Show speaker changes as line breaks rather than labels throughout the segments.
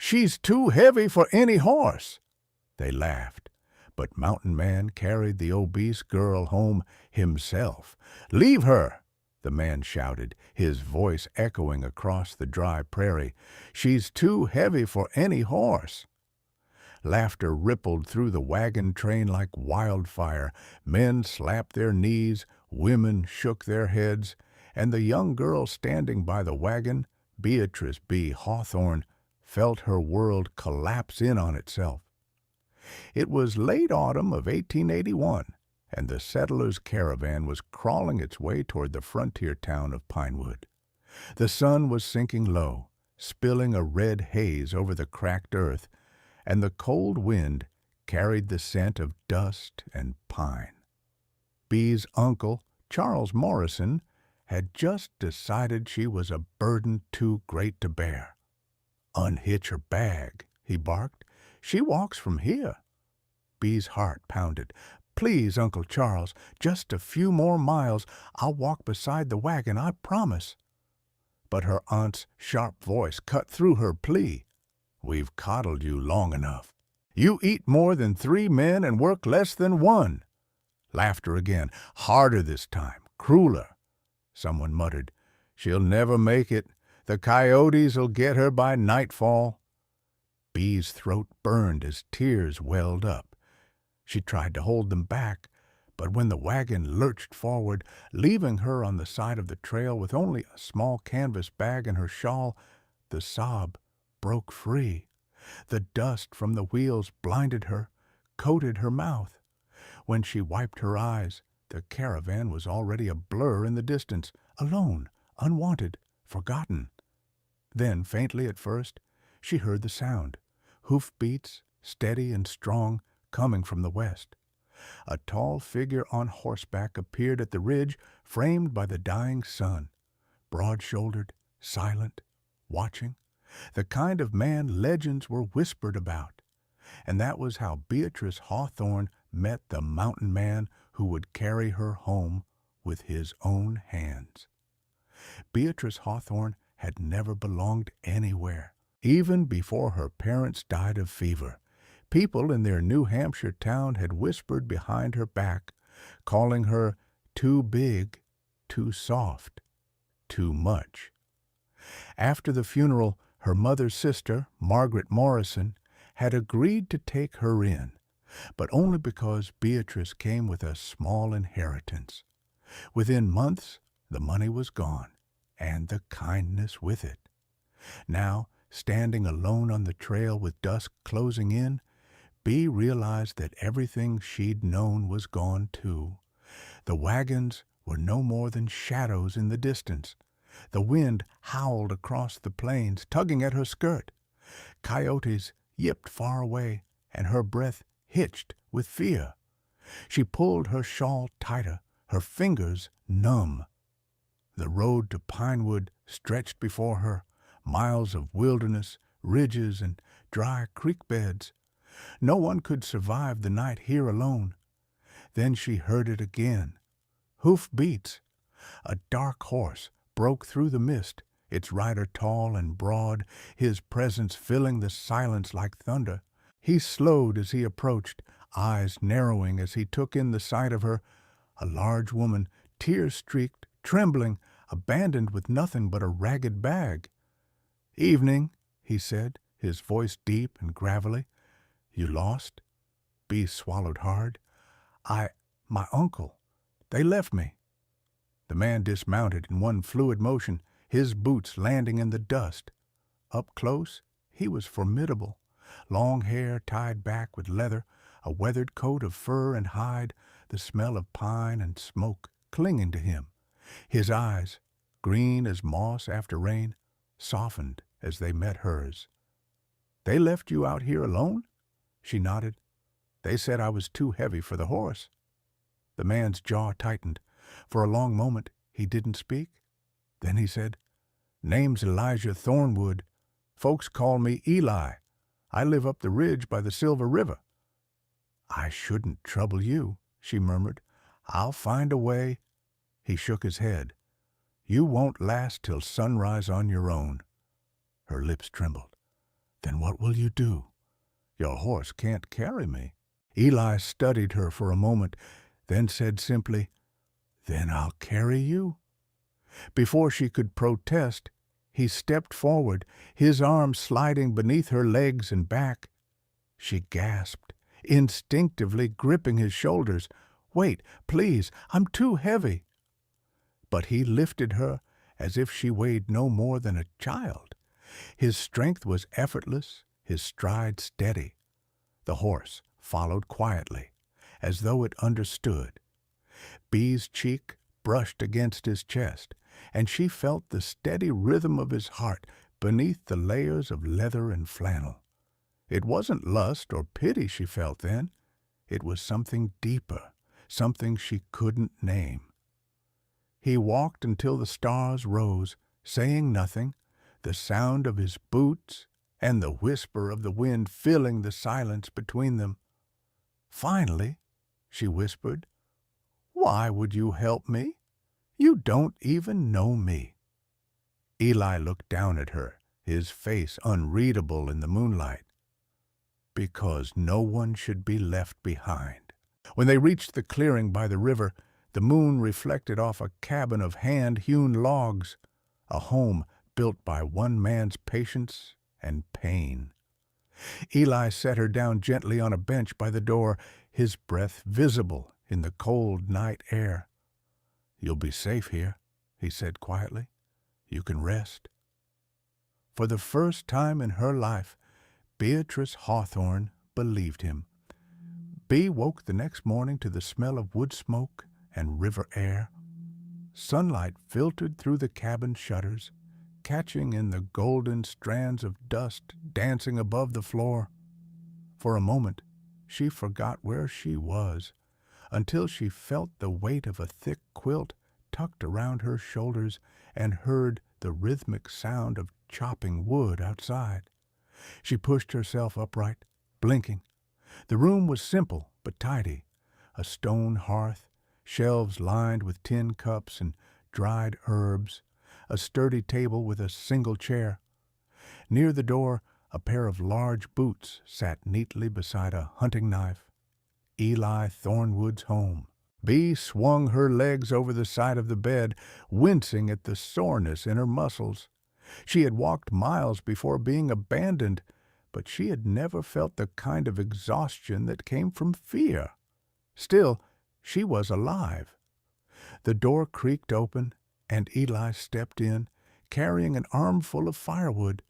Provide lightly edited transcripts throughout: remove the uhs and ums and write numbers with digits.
"She's too heavy for any horse." They laughed, but Mountain Man carried the obese girl home himself. "Leave her!" the man shouted, his voice echoing across the dry prairie. "She's too heavy for any horse." Laughter rippled through the wagon train like wildfire. Men slapped their knees, women shook their heads, and the young girl standing by the wagon, Beatrice B. Hawthorne, felt her world collapse in on itself. It was late autumn of 1881, and the settlers' caravan was crawling its way toward the frontier town of Pinewood. The sun was sinking low, spilling a red haze over the cracked earth, and the cold wind carried the scent of dust and pine. Bee's uncle, Charles Morrison, had just decided she was a burden too great to bear. "Unhitch her bag," he barked. "She walks from here." Bee's heart pounded. "Please, Uncle Charles, just a few more miles. I'll walk beside the wagon, I promise." But her aunt's sharp voice cut through her plea. "We've coddled you long enough. You eat more than 3 men and work less than 1. Laughter again, harder this time, crueler. Someone muttered, "She'll never make it. The coyotes'll get her by nightfall." Bee's throat burned as tears welled up. She tried to hold them back, but when the wagon lurched forward, leaving her on the side of the trail with only a small canvas bag and her shawl, the sob broke free. The dust from the wheels blinded her, coated her mouth. When she wiped her eyes, the caravan was already a blur in the distance, alone, unwanted, forgotten. Then, faintly at first, she heard the sound, hoofbeats, steady and strong, coming from the west. A tall figure on horseback appeared at the ridge, framed by the dying sun, broad-shouldered, silent, watching, the kind of man legends were whispered about. And that was how Beatrice Hawthorne met the mountain man who would carry her home with his own hands. Beatrice Hawthorne had never belonged anywhere. Even before her parents died of fever, people in their New Hampshire town had whispered behind her back, calling her too big, too soft, too much. After the funeral, her mother's sister, Margaret Morrison, had agreed to take her in, but only because Beatrice came with a small inheritance. Within months, the money was gone, and the kindness with it. Now, standing alone on the trail with dusk closing in, Bee realized that everything she'd known was gone too. The wagons were no more than shadows in the distance. The wind howled across the plains, tugging at her skirt. Coyotes yipped far away, and her breath hitched with fear. She pulled her shawl tighter, her fingers numb. The road to Pinewood stretched before her, miles of wilderness, ridges, and dry creek beds. No one could survive the night here alone. Then she heard it again. Hoofbeats. A dark horse broke through the mist, its rider tall and broad, his presence filling the silence like thunder. He slowed as he approached, eyes narrowing as he took in the sight of her, a large woman, tear-streaked, trembling, abandoned with nothing but a ragged bag. "Evening," he said, his voice deep and gravelly. "You lost?" Bee swallowed hard. My uncle. They left me." The man dismounted in one fluid motion, his boots landing in the dust. Up close, he was formidable. Long hair tied back with leather, a weathered coat of fur and hide, the smell of pine and smoke clinging to him. His eyes, green as moss after rain, softened as they met hers. "They left you out here alone?" She nodded. "They said I was too heavy for the horse." The man's jaw tightened. For a long moment he didn't speak. Then he said, "Name's Elijah Thornwood. Folks call me Eli. I live up the ridge by the Silver River." "I shouldn't trouble you," she murmured. "I'll find a way." He shook his head. "You won't last till sunrise on your own." Her lips trembled. Then what will you do? Your horse can't carry me. Eli studied her for a moment, then said simply, Then I'll carry you. Before she could protest, he stepped forward, his arm sliding beneath her legs and back. She gasped, instinctively gripping his shoulders. Wait, please, I'm too heavy. But he lifted her as if she weighed no more than a child. His strength was effortless, his stride steady. The horse followed quietly, as though it understood. Bee's cheek brushed against his chest, and she felt the steady rhythm of his heart beneath the layers of leather and flannel. It wasn't lust or pity she felt then. It was something deeper, something she couldn't name. He walked until the stars rose, saying nothing, the sound of his boots and the whisper of the wind filling the silence between them. Finally, she whispered, Why would you help me? You don't even know me. Eli looked down at her, his face unreadable in the moonlight. Because no one should be left behind. When they reached the clearing by the river, the moon reflected off a cabin of hand-hewn logs, a home built by one man's patience and pain. Eli set her down gently on a bench by the door, his breath visible in the cold night air. You'll be safe here, he said quietly. You can rest. For the first time in her life, Beatrice Hawthorne believed him. Bee woke the next morning to the smell of wood smoke and river air. Sunlight filtered through the cabin shutters, catching in the golden strands of dust dancing above the floor. For a moment, she forgot where she was, until she felt the weight of a thick quilt tucked around her shoulders and heard the rhythmic sound of chopping wood outside. She pushed herself upright, blinking. The room was simple but tidy. A stone hearth, shelves lined with tin cups and dried herbs, a sturdy table with a single chair. Near the door, a pair of large boots sat neatly beside a hunting knife. Eli Thornwood's home. Bee swung her legs over the side of the bed, wincing at the soreness in her muscles. She had walked miles before being abandoned, but she had never felt the kind of exhaustion that came from fear. Still, she was alive. The door creaked open, and Eli stepped in, carrying an armful of firewood.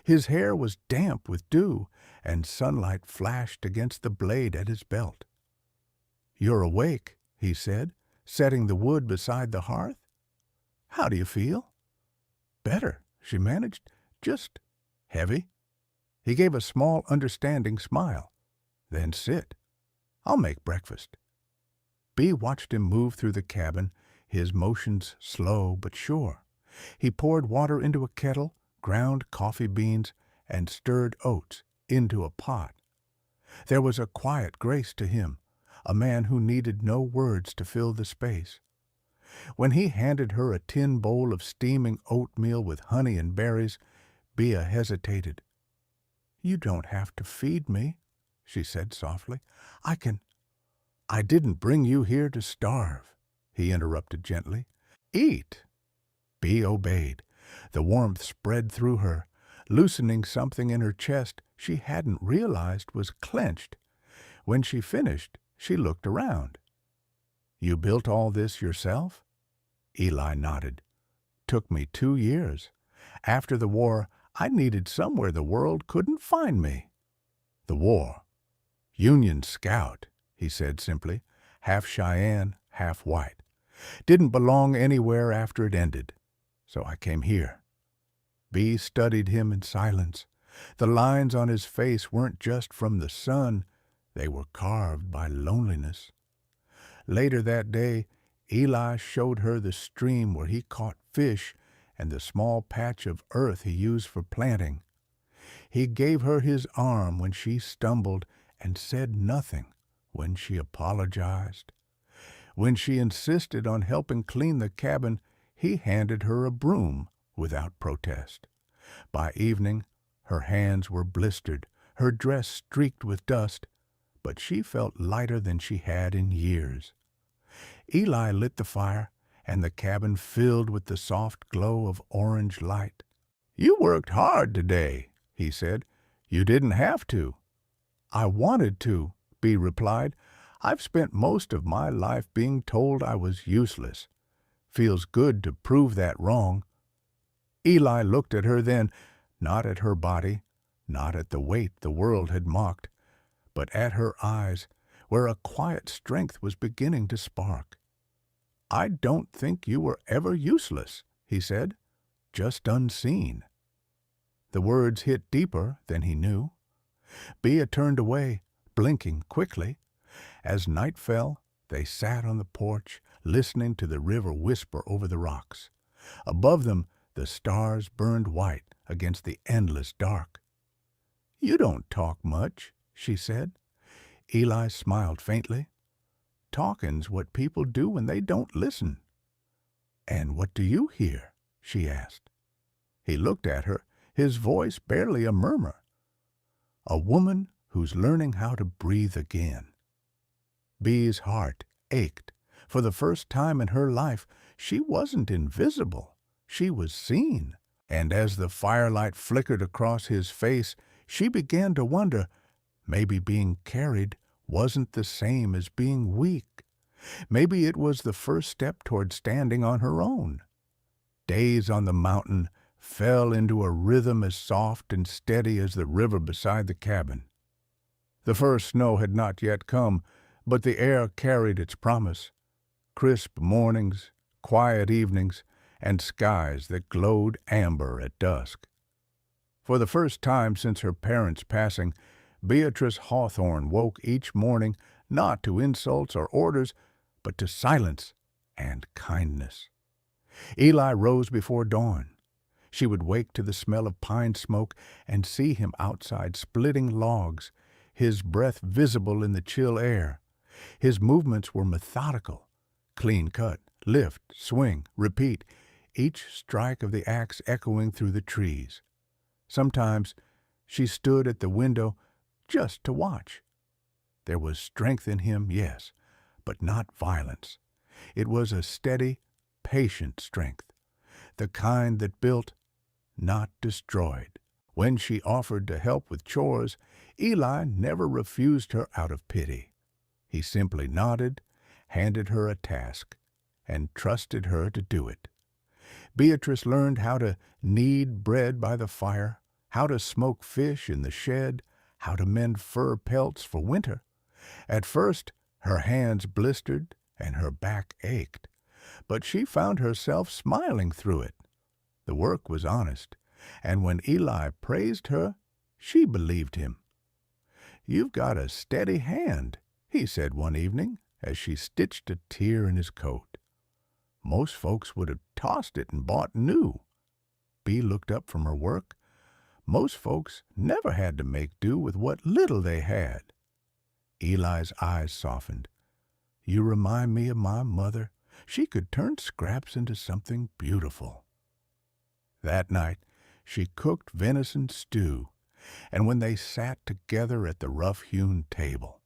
His hair was damp with dew, and sunlight flashed against the blade at his belt. "You're awake," he said, setting the wood beside the hearth. "How do you feel?" "Better," she managed. "Just heavy." He gave a small, understanding smile. "Then sit. I'll make breakfast." Bee watched him move through the cabin, his motions slow but sure. He poured water into a kettle, ground coffee beans, and stirred oats into a pot. There was a quiet grace to him, a man who needed no words to fill the space. When he handed her a tin bowl of steaming oatmeal with honey and berries, Bea hesitated. "You don't have to feed me," she said softly. "I didn't bring you here to starve," he interrupted gently. "Eat." Bea obeyed. The warmth spread through her, loosening something in her chest she hadn't realized was clenched. When she finished, she looked around. "You built all this yourself?" Eli nodded. "Took me 2 years. After the war, I needed somewhere the world couldn't find me." "The war. Union scout," he said simply, half Cheyenne, half white. "Didn't belong anywhere after it ended. So I came here." Bee studied him in silence. The lines on his face weren't just from the sun, they were carved by loneliness. Later that day, Eli showed her the stream where he caught fish and the small patch of earth he used for planting. He gave her his arm when she stumbled and said nothing when she apologized. When she insisted on helping clean the cabin, he handed her a broom without protest. By evening, Her hands were blistered, her dress streaked with dust, but she felt lighter than she had in years. Eli lit the fire, and the cabin filled with the soft glow of orange light. "You worked hard today," he said. "You didn't have to." "I wanted to," Bee replied. "I've spent most of my life being told I was useless. Feels good to prove that wrong." Eli looked at her then, not at her body, not at the weight the world had mocked, but at her eyes, where a quiet strength was beginning to spark. "I don't think you were ever useless," he said, "just unseen." The words hit deeper than he knew. Bea turned away, blinking quickly. As night fell, they sat on the porch, listening to the river whisper over the rocks. Above them, the stars burned white against the endless dark. "You don't talk much," she said. Eli smiled faintly. "Talking's what people do when they don't listen." "And what do you hear?" she asked. He looked at her, his voice barely a murmur. "A woman who's learning how to breathe again." Bee's heart ached. For the first time in her life, she wasn't invisible. She was seen. And as the firelight flickered across his face, she began to wonder, maybe being carried wasn't the same as being weak. Maybe it was the first step toward standing on her own. Days on the mountain fell into a rhythm as soft and steady as the river beside the cabin. The first snow had not yet come, but the air carried its promise. Crisp mornings, quiet evenings, and skies that glowed amber at dusk. For the first time since her parents' passing, Beatrice Hawthorne woke each morning not to insults or orders, but to silence and kindness. Eli rose before dawn. She would wake to the smell of pine smoke and see him outside splitting logs, his breath visible in the chill air. His movements were methodical, clean-cut, lift, swing, repeat, each strike of the axe echoing through the trees. Sometimes she stood at the window just to watch. There was strength in him, yes, but not violence. It was a steady, patient strength, the kind that built, not destroyed. When she offered to help with chores, Eli never refused her out of pity. He simply nodded, handed her a task, and trusted her to do it. Beatrice learned how to knead bread by the fire, how to smoke fish in the shed, how to mend fur pelts for winter. At first, her hands blistered and her back ached, but she found herself smiling through it. The work was honest, and when Eli praised her, she believed him. "You've got a steady hand," he said one evening as she stitched a tear in his coat. "Most folks would have tossed it and bought new." Bea looked up from her work. "Most folks never had to make do with what little they had." Eli's eyes softened. "You remind me of my mother. She could turn scraps into something beautiful." That night, she cooked venison stew, and when they sat together at the rough-hewn table,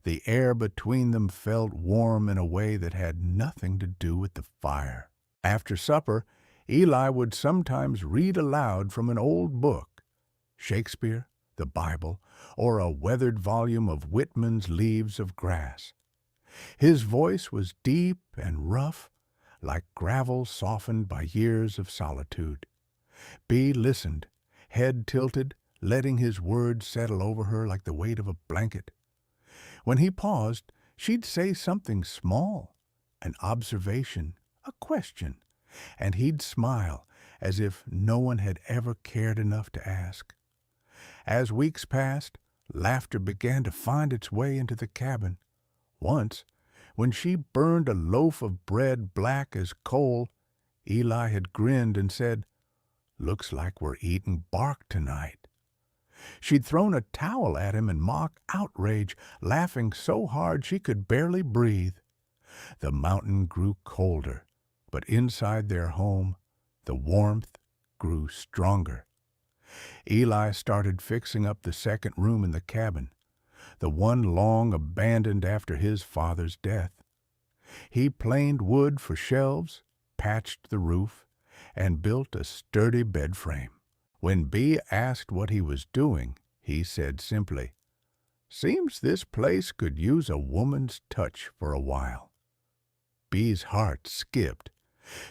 the air between them felt warm in a way that had nothing to do with the fire. After supper, Eli would sometimes read aloud from an old book, Shakespeare, the Bible, or a weathered volume of Whitman's Leaves of Grass. His voice was deep and rough, like gravel softened by years of solitude. Bea listened, head tilted, letting his words settle over her like the weight of a blanket. When he paused, she'd say something small, an observation, a question, and he'd smile as if no one had ever cared enough to ask. As weeks passed, laughter began to find its way into the cabin. Once, when she burned a loaf of bread black as coal, Eli had grinned and said, "Looks like we're eating bark tonight." She'd thrown a towel at him in mock outrage, laughing so hard she could barely breathe. The mountain grew colder, but inside their home, the warmth grew stronger. Eli started fixing up the second room in the cabin, the one long abandoned after his father's death. He planed wood for shelves, patched the roof, and built a sturdy bed frame. When Bee asked what he was doing, he said simply, "Seems this place could use a woman's touch for a while." Bee's heart skipped.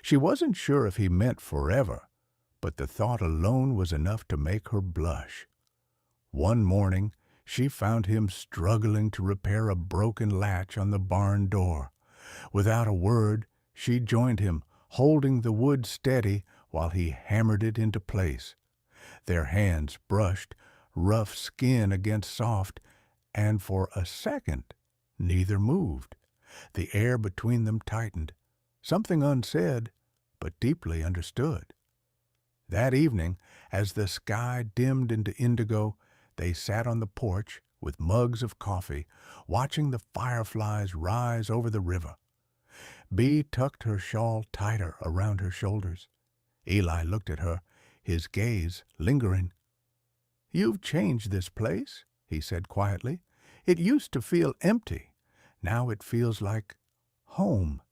She wasn't sure if he meant forever, but the thought alone was enough to make her blush. One morning, she found him struggling to repair a broken latch on the barn door. Without a word, she joined him, holding the wood steady while he hammered it into place. Their hands brushed rough skin against soft, and for a second neither moved. The air between them tightened, something unsaid, but deeply understood. That evening, as the sky dimmed into indigo, they sat on the porch with mugs of coffee, watching the fireflies rise over the river. Bee tucked her shawl tighter around her shoulders. Eli looked at her, his gaze lingering. "You've changed this place," he said quietly. "It used to feel empty. Now it feels like home."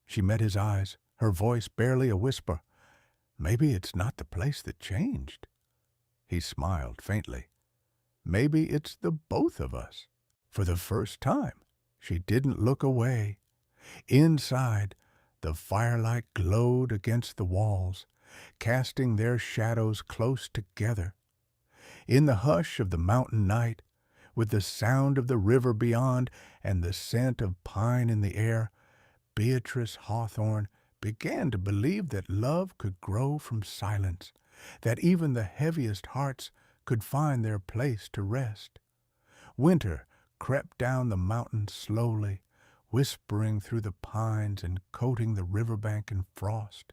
She met his eyes, her voice barely a whisper. "Maybe it's not the place that changed." He smiled faintly. "Maybe it's the both of us." For the first time, she didn't look away. Inside, the firelight glowed against the walls, casting their shadows close together. In the hush of the mountain night, with the sound of the river beyond and the scent of pine in the air, Beatrice Hawthorne began to believe that love could grow from silence, that even the heaviest hearts could find their place to rest. Winter crept down the mountain slowly, whispering through the pines and coating the riverbank in frost.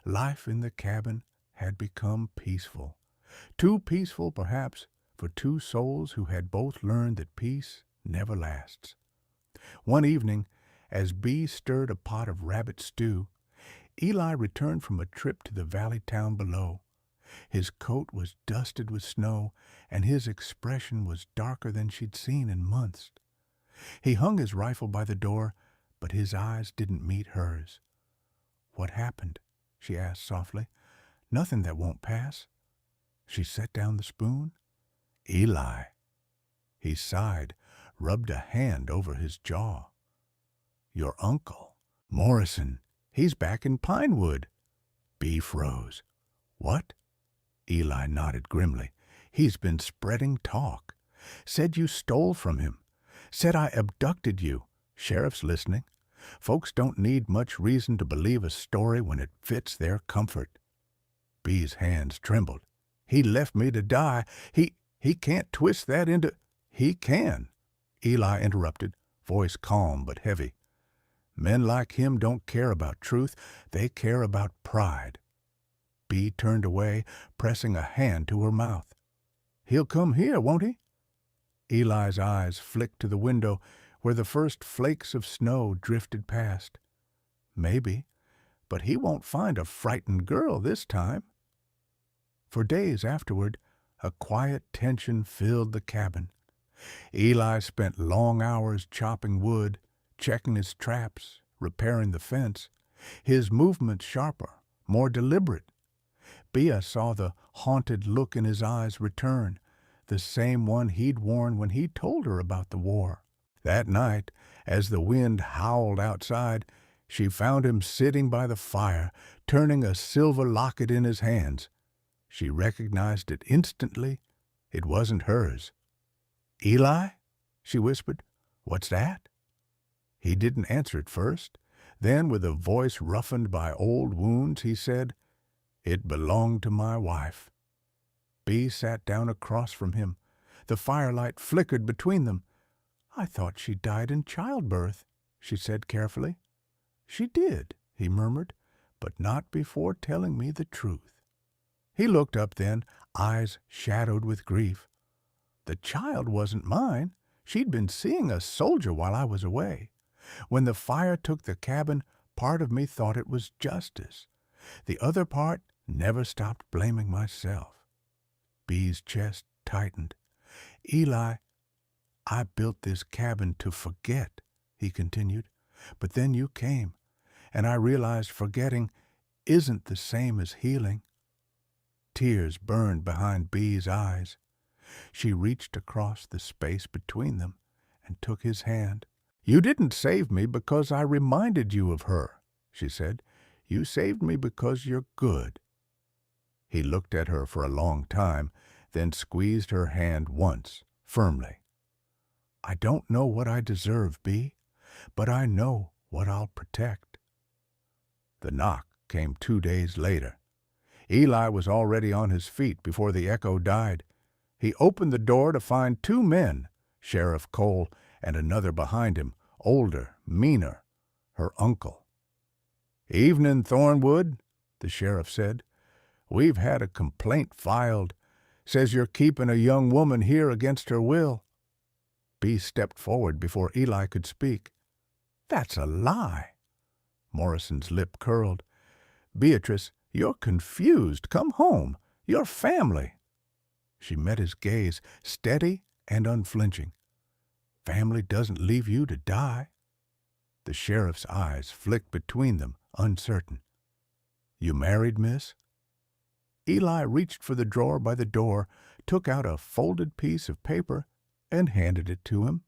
Life in the cabin had become peaceful. Too peaceful, perhaps, for two souls who had both learned that peace never lasts. One evening, as Bee stirred a pot of rabbit stew, Eli returned from a trip to the valley town below. His coat was dusted with snow, and his expression was darker than she'd seen in months. He hung his rifle by the door, but his eyes didn't meet hers. "What happened?" she asked softly. "Nothing that won't pass." She set down the spoon. "Eli." He sighed, rubbed a hand over his jaw. "Your uncle, Morrison, he's back in Pinewood." Bee froze. "What?" Eli nodded grimly. "He's been spreading talk. Said you stole from him. Said I abducted you. Sheriff's listening. Folks don't need much reason to believe a story when it fits their comfort." Bee's hands trembled. "He left me to die. He can't twist that into—" "He can," Eli interrupted, voice calm but heavy. "Men like him don't care about truth. They care about pride." Bee turned away, pressing a hand to her mouth. "He'll come here, won't he?" Eli's eyes flicked to the window, where the first flakes of snow drifted past. "Maybe, but he won't find a frightened girl this time." For days afterward, a quiet tension filled the cabin. Eli spent long hours chopping wood, checking his traps, repairing the fence, his movements sharper, more deliberate. Bea saw the haunted look in his eyes return, the same one he'd worn when he told her about the war. That night, as the wind howled outside, she found him sitting by the fire, turning a silver locket in his hands. She recognized it instantly. It wasn't hers. "Eli?" she whispered. "What's that?" He didn't answer at first. Then, with a voice roughened by old wounds, he said, "It belonged to my wife." Bee sat down across from him. The firelight flickered between them. "I thought she died in childbirth," she said carefully. "She did," he murmured, "but not before telling me the truth." He looked up then, eyes shadowed with grief. "The child wasn't mine. She'd been seeing a soldier while I was away. When the fire took the cabin, part of me thought it was justice. The other part never stopped blaming myself. Bee's chest tightened. "Eli, I built this cabin to forget," he continued. "But then you came, and I realized forgetting isn't the same as healing." Tears burned behind Bee's eyes. She reached across the space between them and took his hand. "You didn't save me because I reminded you of her," she said. "You saved me because you're good." He looked at her for a long time, then squeezed her hand once, firmly. "I don't know what I deserve, Bee, but I know what I'll protect." The knock came 2 days later. Eli was already on his feet before the echo died. He opened the door to find 2 men, Sheriff Cole and another behind him, older, meaner, her uncle. "Evening, Thornwood," the sheriff said. "We've had a complaint filed. Says you're keeping a young woman here against her will." Bee stepped forward before Eli could speak. "That's a lie." Morrison's lip curled. "Beatrice, you're confused. Come home. You're family." She met his gaze, steady and unflinching. "Family doesn't leave you to die." The sheriff's eyes flicked between them, uncertain. "You married, miss?" Eli reached for the drawer by the door, took out a folded piece of paper, and handed it to him.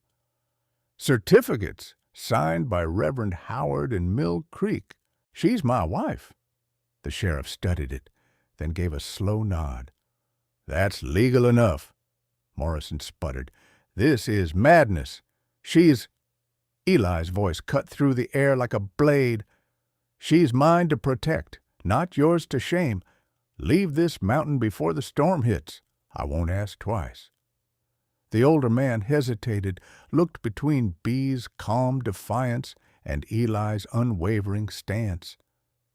"Certificates, signed by Reverend Howard in Mill Creek. She's my wife." The sheriff studied it, then gave a slow nod. "That's legal enough," Morrison sputtered. "This is madness. She's—" Eli's voice cut through the air like a blade. "She's mine to protect, not yours to shame. Leave this mountain before the storm hits. I won't ask twice." The older man hesitated, looked between Bee's calm defiance and Eli's unwavering stance,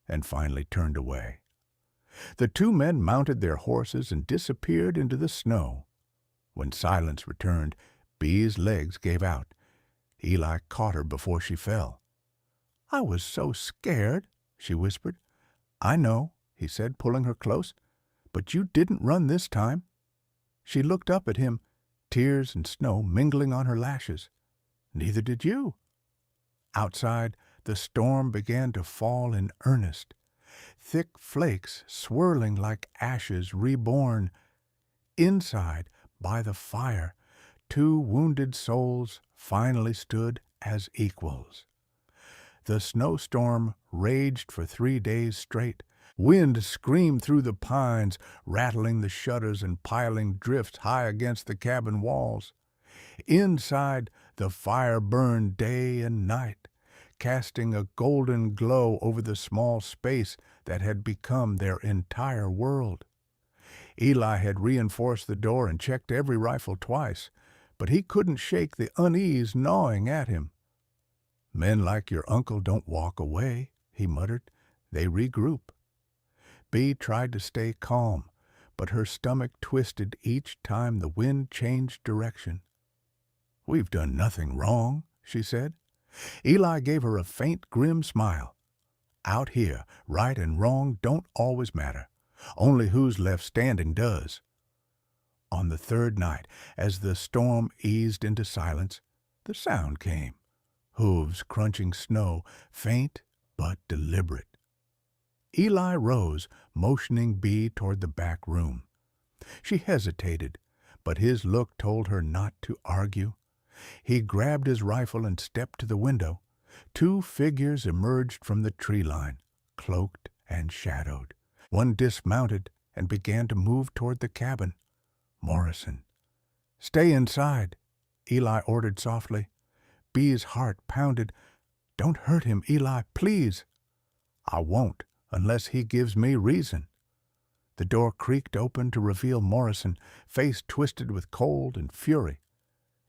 and finally turned away. The 2 men mounted their horses and disappeared into the snow. When silence returned, Bee's legs gave out. Eli caught her before she fell. "I was so scared," she whispered. "I know," he said, pulling her close. "But you didn't run this time." She looked up at him, tears and snow mingling on her lashes. "Neither did you." Outside, the storm began to fall in earnest, thick flakes swirling like ashes reborn. Inside, by the fire, 2 wounded souls finally stood as equals. The snowstorm raged for 3 days straight. Wind screamed through the pines, rattling the shutters and piling drifts high against the cabin walls. Inside, the fire burned day and night, casting a golden glow over the small space that had become their entire world. Eli had reinforced the door and checked every rifle twice, but he couldn't shake the unease gnawing at him. "Men like your uncle don't walk away," he muttered. "They regroup." Bee tried to stay calm, but her stomach twisted each time the wind changed direction. "We've done nothing wrong," she said. Eli gave her a faint, grim smile. "Out here, right and wrong don't always matter. Only who's left standing does." On the 3rd night, as the storm eased into silence, the sound came. Hooves crunching snow, faint but deliberate. Eli rose, motioning Bee toward the back room. She hesitated, but his look told her not to argue. He grabbed his rifle and stepped to the window. 2 figures emerged from the tree line, cloaked and shadowed. One dismounted and began to move toward the cabin. Morrison. "Stay inside," Eli ordered softly. Bee's heart pounded. "Don't hurt him, Eli, please." "I won't, unless he gives me reason." The door creaked open to reveal Morrison, face twisted with cold and fury.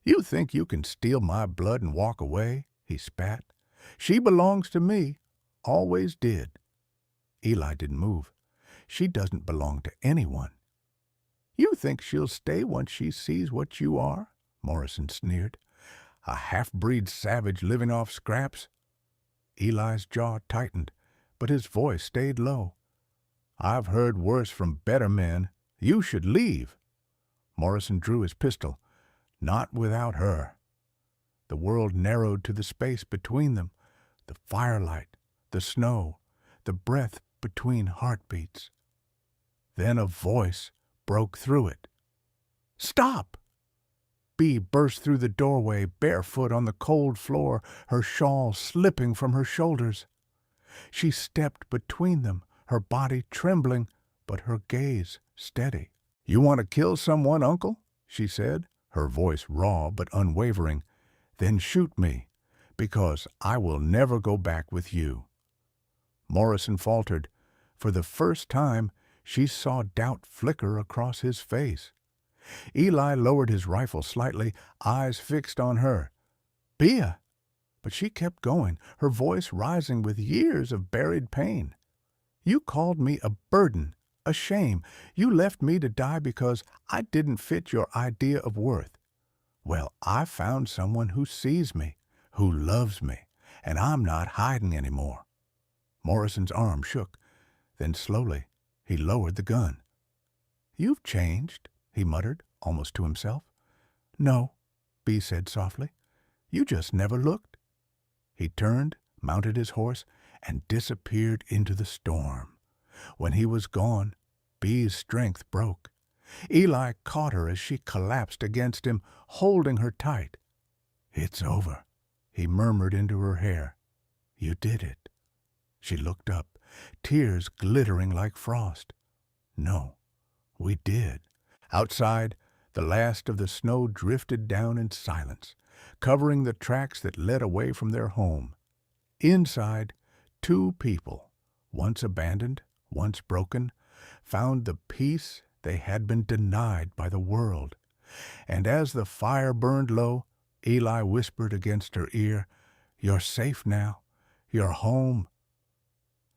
"You think you can steal my blood and walk away?" he spat. "She belongs to me. Always did." Eli didn't move. "She doesn't belong to anyone." "You think she'll stay once she sees what you are?" Morrison sneered. "A half-breed savage living off scraps?" Eli's jaw tightened, but his voice stayed low. "I've heard worse from better men. You should leave." Morrison drew his pistol. Not without her. The world narrowed to the space between them, the firelight, the snow, the breath between heartbeats. Then a voice broke through it. "Stop!" Bee burst through the doorway, barefoot on the cold floor, her shawl slipping from her shoulders. She stepped between them, her body trembling, but her gaze steady. "You want to kill someone, Uncle?" she said, her voice raw but unwavering. "Then shoot me, because I will never go back with you." Morrison faltered. For the first time, she saw doubt flicker across his face. Eli lowered his rifle slightly, eyes fixed on her. "Bea!" But she kept going, her voice rising with years of buried pain. "You called me a burden, a shame. You left me to die because I didn't fit your idea of worth. Well, I found someone who sees me, who loves me, and I'm not hiding anymore." Morrison's arm shook. Then slowly he lowered the gun. "You've changed," he muttered, almost to himself. "No," Bee said softly. "You just never looked." He turned, mounted his horse, and disappeared into the storm. When he was gone, Bee's strength broke. Eli caught her as she collapsed against him, holding her tight. "It's over," he murmured into her hair. "You did it." She looked up, tears glittering like frost. "No, we did." Outside, the last of the snow drifted down in silence, covering the tracks that led away from their home. Inside, two people, once abandoned, once broken, found the peace they had been denied by the world. And as the fire burned low, Eli whispered against her ear, "You're safe now. You're home."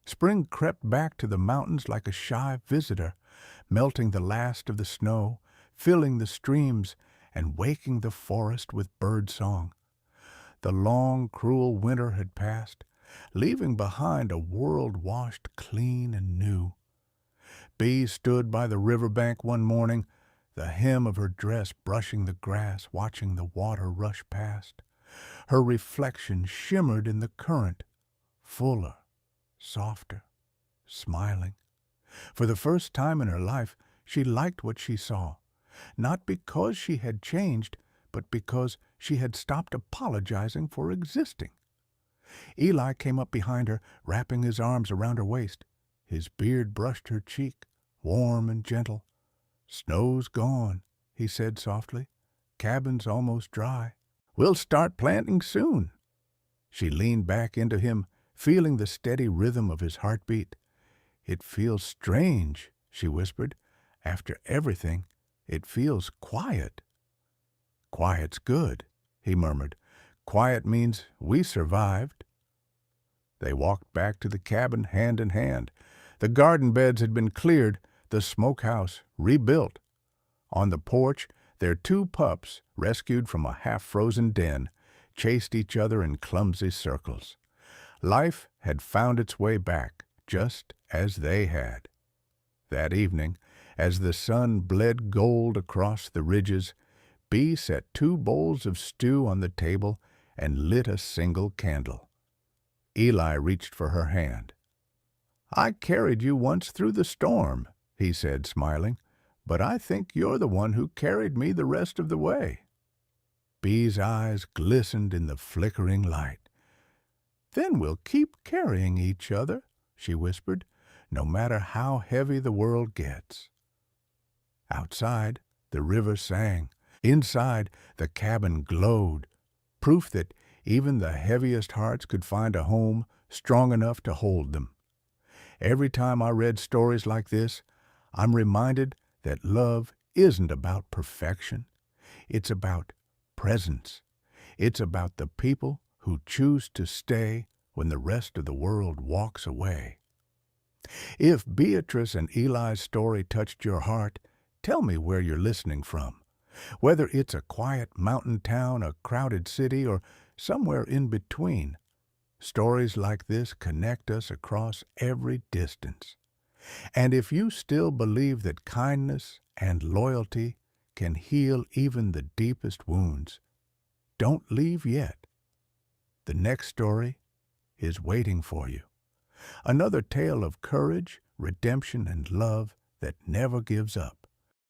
Spring crept back to the mountains like a shy visitor, melting the last of the snow, filling the streams, and waking the forest with bird-song. The long, cruel winter had passed, leaving behind a world washed clean and new. Bee stood by the riverbank one morning, the hem of her dress brushing the grass, watching the water rush past. Her reflection shimmered in the current, fuller, softer, smiling. For the first time in her life, she liked what she saw, not because she had changed, but because she had stopped apologizing for existing. Eli came up behind her, wrapping his arms around her waist. His beard brushed her cheek, warm and gentle. "Snow's gone," he said softly. "Cabin's almost dry. We'll start planting soon." She leaned back into him, feeling the steady rhythm of his heartbeat. "It feels strange," she whispered. "After everything, it feels quiet." "Quiet's good," he murmured. "Quiet means we survived." They walked back to the cabin hand in hand. The garden beds had been cleared, the smokehouse rebuilt. On the porch, their two pups, rescued from a half-frozen den, chased each other in clumsy circles. Life had found its way back, just as they had. That evening, as the sun bled gold across the ridges, Bee set 2 bowls of stew on the table and lit a single candle. Eli reached for her hand. "I carried you once through the storm," he said, smiling, "but I think you're the one who carried me the rest of the way." Bee's eyes glistened in the flickering light. "Then we'll keep carrying each other," she whispered, "no matter how heavy the world gets." Outside, the river sang. Inside, the cabin glowed, proof that even the heaviest hearts could find a home strong enough to hold them. Every time I read stories like this, I'm reminded that love isn't about perfection. It's about presence. It's about the people who choose to stay when the rest of the world walks away. If Beatrice and Eli's story touched your heart, tell me where you're listening from. Whether it's a quiet mountain town, a crowded city, or somewhere in between, stories like this connect us across every distance. And if you still believe that kindness and loyalty can heal even the deepest wounds. Don't leave yet. The next story is waiting for you. Another tale of courage, redemption, and love that never gives up.